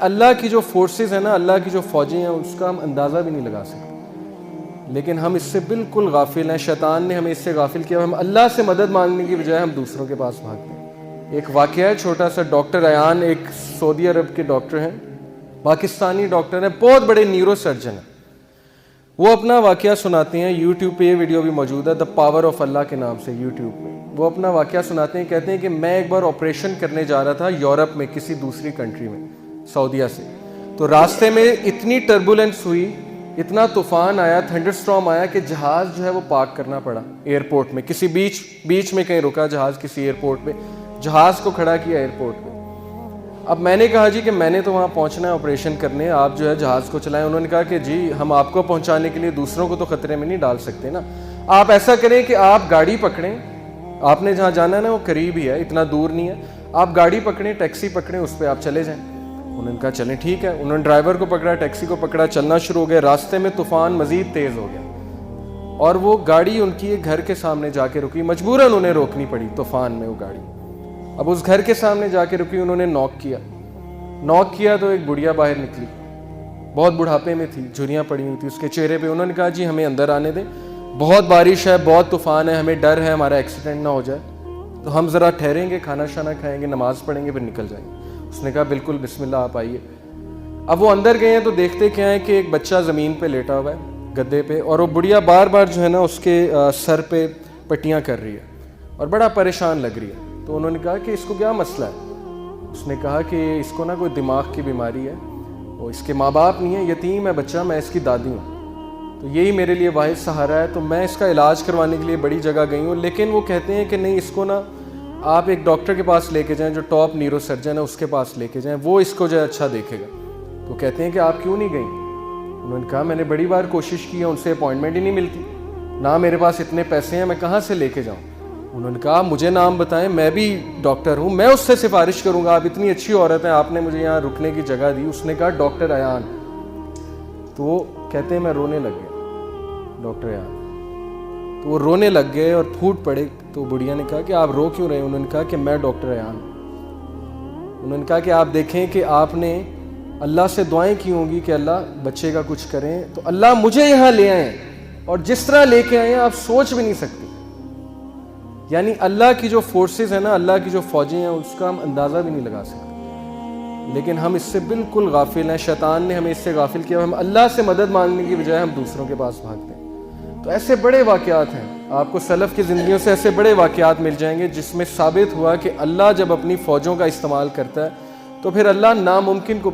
اللہ کی جو فورسز ہیں نا، اللہ کی جو فوجیں ہیں، اس کا ہم اندازہ بھی نہیں لگا سکتے، لیکن ہم اس سے بالکل غافل ہیں۔ شیطان نے ہمیں اس سے غافل کیا، ہم اللہ سے مدد مانگنے کی بجائے ہم دوسروں کے پاس بھاگتے ہیں۔ ایک واقعہ ہے چھوٹا سا، ڈاکٹر ایان ایک سعودی عرب کے ڈاکٹر ہیں، پاکستانی ڈاکٹر ہیں، بہت بڑے نیورو سرجن ہیں۔ وہ اپنا واقعہ سناتے ہیں، یوٹیوب پہ یہ ویڈیو بھی موجود ہے، دا پاور آف اللہ کے نام سے یوٹیوب پہ۔ وہ اپنا واقعہ سناتے ہیں، کہتے ہیں کہ میں ایک بار آپریشن کرنے جا رہا تھا یورپ میں، کسی دوسری کنٹری میں، سعودیہ سے۔ تو راستے میں اتنی ٹربولنس ہوئی، اتنا طوفان آیا، تھنڈر سٹارم آیا کہ جہاز جو ہے وہ پارک کرنا پڑا ایئرپورٹ میں، کسی بیچ میں کہیں رکا جہاز، کسی ایئرپورٹ پہ جہاز کو کھڑا کیا ایئرپورٹ پہ۔ اب میں نے کہا جی کہ میں نے تو وہاں پہنچنا ہے آپریشن کرنے، آپ جو ہے جہاز کو چلائیں۔ انہوں نے کہا کہ جی ہم آپ کو پہنچانے کے لیے دوسروں کو تو خطرے میں نہیں ڈال سکتے نا، آپ ایسا کریں کہ آپ گاڑی پکڑیں، آپ نے جہاں جانا ہے نا وہ قریب ہی ہے، اتنا دور نہیں ہے، آپ گاڑی پکڑیں، ٹیکسی پکڑیں، اس پہ آپ چلے جائیں۔ انہوں نے کہا چلیں ٹھیک ہے۔ انہوں نے ڈرائیور کو پکڑا، ٹیکسی کو پکڑا، چلنا شروع ہو گئے۔ راستے میں طوفان مزید تیز ہو گیا اور وہ گاڑی ان کی ایک گھر کے سامنے جا کے رکی، مجبوراً انہیں روکنی پڑی طوفان میں وہ گاڑی۔ اب اس گھر کے سامنے جا کے رکی، انہوں نے نوک کیا تو ایک بڑھیا باہر نکلی، بہت بڑھاپے میں تھی، جھریاں پڑی ہوئی تھی اس کے چہرے پہ۔ انہوں نے کہا جی ہمیں اندر آنے دیں، بہت بارش ہے، بہت طوفان ہے، ہمیں ڈر ہے ہمارا ایکسیڈنٹ نہ ہو جائے، تو ہم ذرا ٹھہریں گے، کھانا شانا کھائیں گے، نماز پڑھیں گے، پھر نکل جائیں گے۔ اس نے کہا بالکل بسم اللہ آپ آئیے۔ اب وہ اندر گئے ہیں تو دیکھتے کیا ہے کہ ایک بچہ زمین پہ لیٹا ہوا ہے گدے پہ، اور وہ بڑھیا بار بار جو ہے نا اس کے سر پہ پٹیاں کر رہی ہے اور بڑا پریشان لگ رہی ہے۔ تو انہوں نے کہا کہ اس کو کیا مسئلہ ہے؟ اس نے کہا کہ اس کو نا کوئی دماغ کی بیماری ہے، اور اس کے ماں باپ نہیں ہے، یتیم ہے بچہ، میں اس کی دادی ہوں، تو یہی میرے لیے واحد سہارا ہے، تو میں اس کا علاج کروانے کے لیے بڑی جگہ گئی ہوں، لیکن وہ کہتے ہیں کہ نہیں، اس کو نا آپ ایک ڈاکٹر کے پاس لے کے جائیں جو ٹاپ نیورو سرجن ہے، اس کے پاس لے کے جائیں، وہ اس کو جو ہے اچھا دیکھے گا۔ تو کہتے ہیں کہ آپ کیوں نہیں گئیں؟ انہوں نے کہا میں نے بڑی بار کوشش کی ہے، ان سے اپوائنٹمنٹ ہی نہیں ملتی، نہ میرے پاس اتنے پیسے ہیں، میں کہاں سے لے کے جاؤں؟ انہوں نے کہا مجھے نام بتائیں، میں بھی ڈاکٹر ہوں، میں اس سے سفارش کروں گا، آپ اتنی اچھی عورت ہیں، آپ نے مجھے یہاں رکنے کی جگہ دی۔ اس نے کہا ڈاکٹر ایان۔ تو وہ کہتے ہیں میں رونے لگ گیا، ڈاکٹر ایان۔ تو وہ رونے لگ گئے اور پھوٹ پڑے۔ تو بڑھیا نے کہا کہ آپ رو کیوں رہے ہیں؟ انہوں نے کہا کہ میں ڈاکٹر ایان۔ انہوں نے کہا کہ آپ دیکھیں کہ آپ نے اللہ سے دعائیں کی ہوں گی کہ اللہ بچے کا کچھ کریں، تو اللہ مجھے یہاں لے آئے، اور جس طرح لے کے آئے ہیں آپ سوچ بھی نہیں سکتے۔ یعنی اللہ کی جو فورسز ہیں نا، اللہ کی جو فوجیں ہیں، اس کا ہم اندازہ بھی نہیں لگا سکتے، لیکن ہم اس سے بالکل غافل ہیں۔ شیطان نے ہمیں اس سے غافل کیا، ہم اللہ سے مدد مانگنے کی بجائے ہم دوسروں کے پاس بھاگتے ہیں۔ تو ایسے بڑے واقعات ہیں، آپ کو سلف کی زندگیوں سے ایسے بڑے واقعات مل جائیں گے جس میں ثابت ہوا کہ اللہ جب اپنی فوجوں کا استعمال کرتا ہے تو پھر اللہ ناممکن کو